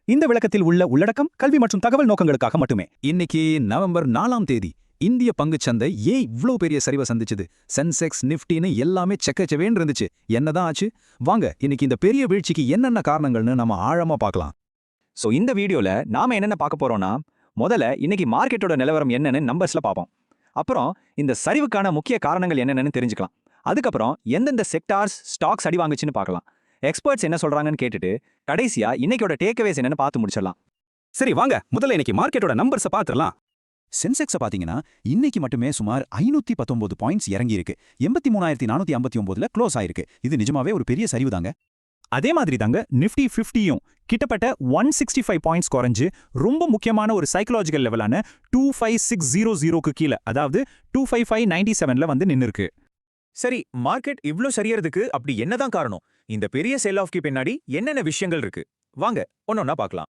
இந்த விளக்கத்தில் உள்ள உள்ளடக்கம் கல்வி மற்றும் தகவல் நோக்கங்களுக்காக மட்டுமே. இன்னைக்கு நவம்பர் 4ஆம் தேதி இந்திய பங்குச்சந்தை ஏன் இவ்ளோ பெரிய சரிவை சந்திச்சுது? சென்செக்ஸ் நிஃப்டின்னு எல்லாமே செக்கச்சவேன்னு இருந்துச்சு. என்னதான் ஆச்சு? வாங்க இன்னைக்கு இந்த பெரிய வீழ்ச்சிக்கு என்னென்ன காரணங்கள்னு நம்ம ஆழமா பார்க்கலாம். இந்த வீடியோல நாம என்னென்ன பார்க்க போறோம்னா, முதல்ல இன்னைக்கு மார்க்கெட்டோட நிலவரம் என்னன்னு நம்பர்ஸ்ல பார்ப்போம். அப்புறம் இந்த சரிவுக்கான முக்கிய காரணங்கள் என்னென்னு தெரிஞ்சுக்கலாம். அதுக்கப்புறம் எந்தெந்த செக்டார்ஸ் ஸ்டாக்ஸ் அடி வாங்குச்சுன்னு பார்க்கலாம். எக்ஸ்பர்ட்ஸ் என்ன சொல்றாங்கன்னு கேட்டுட்டு கடைசியா இன்னைக்கோட டேக்அவேஸ் என்னன்னு பார்த்து முடிச்சிடலாம். சரி வாங்க முதல்ல இன்னைக்கு மார்க்கெட்டோட நம்பர்ஸை பார்த்துடலாம். சென்செக்ஸை பார்த்தீங்கன்னா இன்னைக்கு மட்டுமே சுமார் 519 பாயிண்ட்ஸ் இறங்கி இருக்கு. 83,459ல க்ளோஸ் ஆயிருக்கு. இது நிஜமாவே ஒரு பெரிய சரிவு தாங்க. அதே மாதிரி தாங்க நிஃப்டி 50யும் கிட்டத்தட்ட 165 பாயிண்ட்ஸ் குறைஞ்சு ரொம்ப முக்கியமான ஒரு சைக்கலாஜிக்கல் லெவலான 25600க்கு கீழே, அதாவது 25597ல வந்து நின்னுருக்கு. சரி, மார்க்கெட் இவ்ளோ சரியறதுக்கு அப்படி என்னதான் காரணம்? இந்த பெரிய செல் ஆஃப்க்கு பின்னாடி என்னென்ன விஷயங்கள் இருக்கு? வாங்க ஒன்னொன்னா பார்க்கலாம்.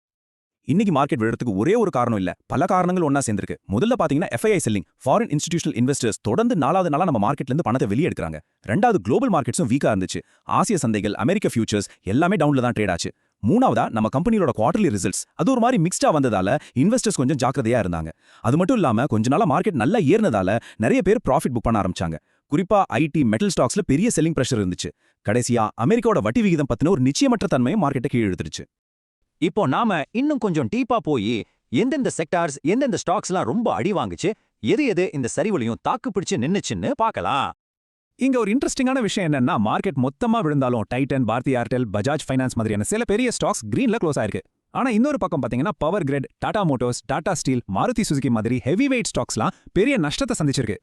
இன்னைக்கு மார்க்கெட் விழுறதுக்கு ஒரே ஒரு காரணம் இல்ல, பல காரணங்கள் ஒன்னா சேர்ந்திருக்கு. முதல்ல பாத்தீங்கன்னா FII selling, foreign institutional investors தொடர்ந்து 4வது நாளா நம்ம மார்க்கெட்ல இருந்து பணத்தை வெளியே எடுக்கிறாங்க. ரெண்டாவது குளோபல் மார்க்கெட்ஸும் வீக்கா இருந்துச்சு. ஆசிய சந்தைகள், அமெரிக்க ஃபியூச்சர்ஸ் எல்லாமே டவுன்ல தான் ட்ரேட் ஆச்சு. மூணாவதா நம்ம கம்பெனியோட குவார்டர்லி ரிசல்ட்ஸ் அது ஒரு மாதிரி மிக்ஸ்டா வந்ததால இன்வெஸ்டர்ஸ் கொஞ்சம் ஜாக்கிரதையா இருந்தாங்க. அது மட்டும் இல்லாம கொஞ்ச நாளா மார்க்கெட் நல்லா ஏறினதால நிறைய பேர் ப்ராஃபிட் புக் பண்ண ஆரம்பிச்சாங்க. குறிப்பா ஐடி மெட்டல் ஸ்டாக்ஸ்ல பெரிய செல்லிங் பிரஷர் இருந்துச்சு. கடைசியா அமெரிக்காவோட வட்டி விகிதம் பத்தின ஒரு நிச்சயமற்ற தன்மையும் மார்க்கெட்டை கீழ் எடுத்துருச்சு. இப்போ நாம இன்னும் கொஞ்சம் டீப்பா போய் எந்தெந்த செக்டார்ஸ் எந்தெந்த ஸ்டாக்ஸ்லாம் ரொம்ப அடி வாங்குச்சு, எது எது இந்த சரிவுலையும் தாக்கு பிடிச்சு நின்னுச்சுன்னு பார்க்கலாம். இங்க ஒரு இன்ட்ரெஸ்டிங்கான விஷயம் என்னன்னா, மார்க்கெட் மொத்தமா விழுந்தாலும் Titan, Bharti Airtel, Bajaj finance மாதிரியான சில பெரிய ஸ்டாக்ஸ் கிரீன்ல க்ளோஸ் ஆயிருக்கு. ஆனா இன்னொரு பக்கம் பாத்தீங்கன்னா power grid, Tata Motors, Tata steel, Maruti Suzuki மாதிரி ஹெவி வெயிட் ஸ்டாக்ஸ்லாம் பெரிய நஷ்டத்தை சந்திச்சிருக்கு.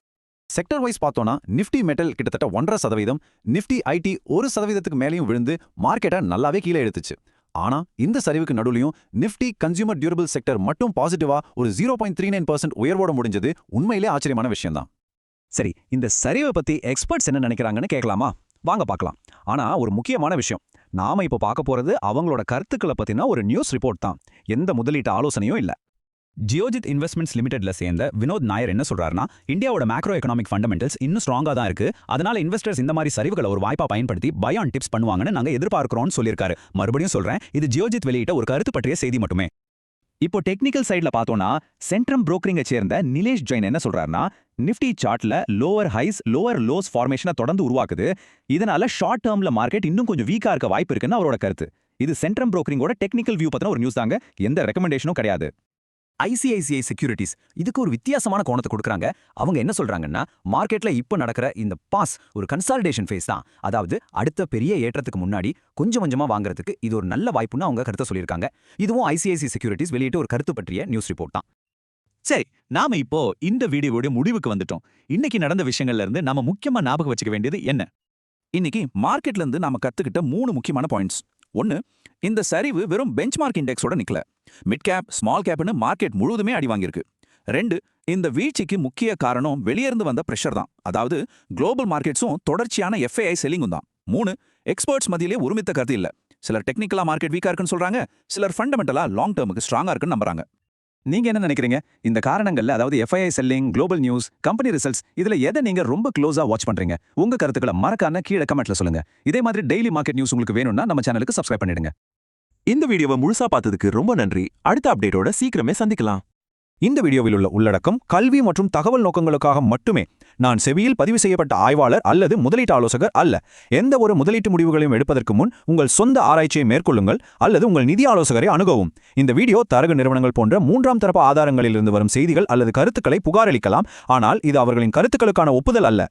செக்டர் வைஸ் பார்த்தோம்னா நிஃப்டி மெட்டல் கிட்டத்தட்ட 1.5%, நிஃப்டி ஐடி 1%க்கு மேலேயும் விழுந்து மார்க்கெட்டை நல்லாவே கீழே எடுத்துச்சு. ஆனா இந்த சரிவுக்கு நடுவுலையும் நிஃப்டி கன்சியூமர் டியூரபிள் செக்டர் மட்டும் பாசிட்டிவா ஒரு 0.39% உயர்வோட முடிஞ்சது உண்மையிலே ஆச்சரியமான விஷயம் தான். சரி, இந்த சரிவை பத்தி எக்ஸ்பர்ட்ஸ் என்ன நினைக்கிறாங்கன்னு கேட்கலாமா? வாங்க பார்க்கலாம். ஆனா ஒரு முக்கியமான விஷயம், நாம இப்போ பார்க்க போறது அவங்களோட கருத்துக்களை பத்தின ஒரு நியூஸ் ரிப்போர்ட் தான். எந்த முதலீட்டு ஆலோசனையும் இல்ல. ஜியோஜித் இன்வெஸ்ட்மெண்ட்ஸ் லிமிடெட்ல சேர்ந்த வினோத் நாயர் என்ன சொல்றாருன்னா, இந்தியாவோட மேக்ரோ எக்கனாமிக் ஃபண்டமெண்டல்ஸ் இன்னும் ஸ்ட்ராங்கா தான் இருக்கு. அதனால இன்வெஸ்டர்ஸ் இந்த மாதிரி சரிவுகளை ஒரு வாய்ப்பா பயன்படுத்தி பை ஆன் டிப்ஸ் பண்ணுவாங்கன்னு நாங்க எதிர்பார்க்கிறோம்னு சொல்லியிருக்காரு. மறுபடியும் சொல்றேன், இது ஜியோஜித் வெளியிட்ட ஒரு கருத்து பற்றிய செய்தி மட்டுமே. இப்போ டெக்னிக்கல் சைட்ல பார்த்தோம்னா சென்ட்ரம் புரோக்கரிங்கை சேர்ந்த நிலேஷ் ஜெயின் என்ன சொல்றாருன்னா, நிஃப்டி சார்ட்ல லோவர் ஹைஸ் லோவர் லோஸ் ஃபார்மேஷனை தொடர்ந்து உருவாக்குது. இதனால ஷார்ட் டேர்ம்ல மார்க்கெட் இன்னும் கொஞ்சம் வீக்கா இருக்க வாய்ப்பு இருக்குன்னு அவரோட கருத்து. இது சென்ட்ரம் புரோக்கரிங்கோட டெக்னிக்கல் வியூ பத்தின ஒரு நியூஸ் தாங்க, எந்த ரெக்கமெண்டேஷனும் கிடையாது. ICICI செக்யூரிட்டிஸ் இதுக்கு ஒரு வித்தியாசமான கோணத்தை கொடுக்குறாங்க. அவங்க என்ன சொல்றாங்கன்னா, மார்க்கெட்ல இப்போ நடக்கிற இந்த பாஸ் ஒரு கன்சாலிடேஷன் ஃபேஸ் தான். அதாவது அடுத்த பெரிய ஏற்றத்துக்கு முன்னாடி கொஞ்சம் கொஞ்சமா வாங்குறதுக்கு இது ஒரு நல்ல வாய்ப்புன்னு அவங்க கருத்தை சொல்லியிருக்காங்க. இதுவும் ICICI செக்யூரிட்டிஸ் வெளியிட்ட ஒரு கருத்து பற்றிய நியூஸ் ரிப்போர்ட் தான். சரி, நாம இப்போ இந்த வீடியோவோட முடிவுக்கு வந்துட்டோம். இன்னைக்கு நடந்த விஷயங்கள்ல இருந்து நாம முக்கியமா ஞாபகம் வச்சுக்க வேண்டியது என்ன? இன்னைக்கு மார்க்கெட்ல இருந்து நாம கத்துக்கிட்ட 3 முக்கியமான பாயிண்ட்ஸ். ஒன்னு, இந்த சரிவு வெறும் பெஞ்ச்மார்க் இண்டெக்ஸோட நிக்கல. மிட் கேப், ஸ்மால் கேப்னு மார்க்கெட் முழுவதுமே அடி வாங்கியிருக்கு. 2, இந்த வீழ்ச்சிக்கு முக்கிய காரணம் வெளியிருந்து வந்த பிரஷர் தான். அதாவது குளோபல் மார்க்கெட்ஸும் தொடர்ச்சியான FII செல்லிங்கும் தான். 3, எக்ஸ்பர்ட்ஸ் மத்தியிலே ஒருமித்த கருத்து இல்ல. சிலர் டெக்னிக்கலா மார்க்கெட் வீக்கா இருக்குன்னு சொல்றாங்க, சிலர் ஃபண்டமெண்டலா லாங் டேர்முக்கு ஸ்ட்ராங்கா இருக்குன்னு நம்புறாங்க. நீங்க என்ன நினைக்கிறீங்க? இந்த காரணங்கள்ல, அதாவது FII selling, global news, company results, இதுல எதை நீங்க ரொம்ப க்ளோஸா வாட்ச் பண்றீங்க? உங்க கருத்துக்களை மறக்காம கீழே கமெண்ட்ல சொல்லுங்க. இதே மாதிரி டெய்லி மார்க்கெட் நியூஸ் உங்களுக்கு வேணும்னா நம்ம சேனலுக்கு சப்ஸ்கிரைப் பண்ணிடுங்க. இந்த வீடியோவை முழுசா பார்த்ததுக்கு ரொம்ப நன்றி. அடுத்த அப்டேட்டோட சீக்கிரமே சந்திக்கலாம். இந்த வீடியோவில் உள்ள உள்ளடக்கம் கல்வி மற்றும் தகவல் நோக்கங்களுக்காக மட்டுமே. நான் செபியில் பதிவு செய்யப்பட்ட ஆய்வாளர் அல்லது முதலீட்டு ஆலோசகர் அல்ல. எந்த ஒரு முதலீட்டு முடிவுகளையும் எடுப்பதற்கு முன் உங்கள் சொந்த ஆராய்ச்சியை மேற்கொள்ளுங்கள் அல்லது உங்கள் நிதி ஆலோசகரை அணுகவும். இந்த வீடியோ தரகு நிறுவனங்கள் போன்ற 3ஆம் தரப்பு ஆதாரங்களிலிருந்து வரும் செய்திகள் அல்லது கருத்துக்களை புகாரளிக்கலாம். ஆனால் இது அவர்களின் கருத்துக்களுக்கான ஒப்புதல் அல்ல.